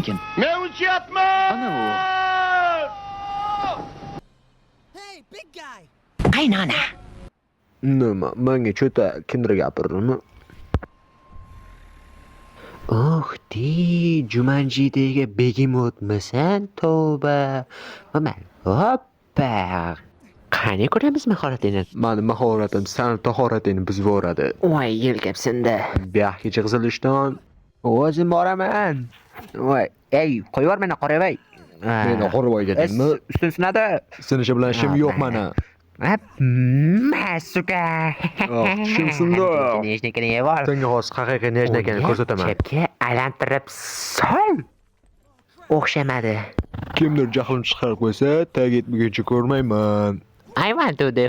mumkin. Men uchyapman! Ana u. Hey, big guy! Qaynona. Nima, menga cho'ta kimdir gapirdimi? Di, Jumanjidagi begemotmisan? Tavba. Hoppa. Qani ko'ramiz mahoratingni? Mani mahoratim sani tahoratingni buzib yuboradi. Voy, yelkapsindi. Buyog'iga g'izilishdan o'zim boraman. Voy, ey, qo'yib yubor meni qoravoy. Meni qoravoy dedingmi? Ustin sinadi. Sinishi bilan ishim yo'q mana. Suka. Shim sindoq. Nejnikini yebor. Senga hozir haqiqiy nejnikini ko'rsataman. Chepga aylantirib sol. O'xshamadi. Kimdir jahlim chiqarib qo'ysa, tag etmaguncha ko'rmayman. I want to do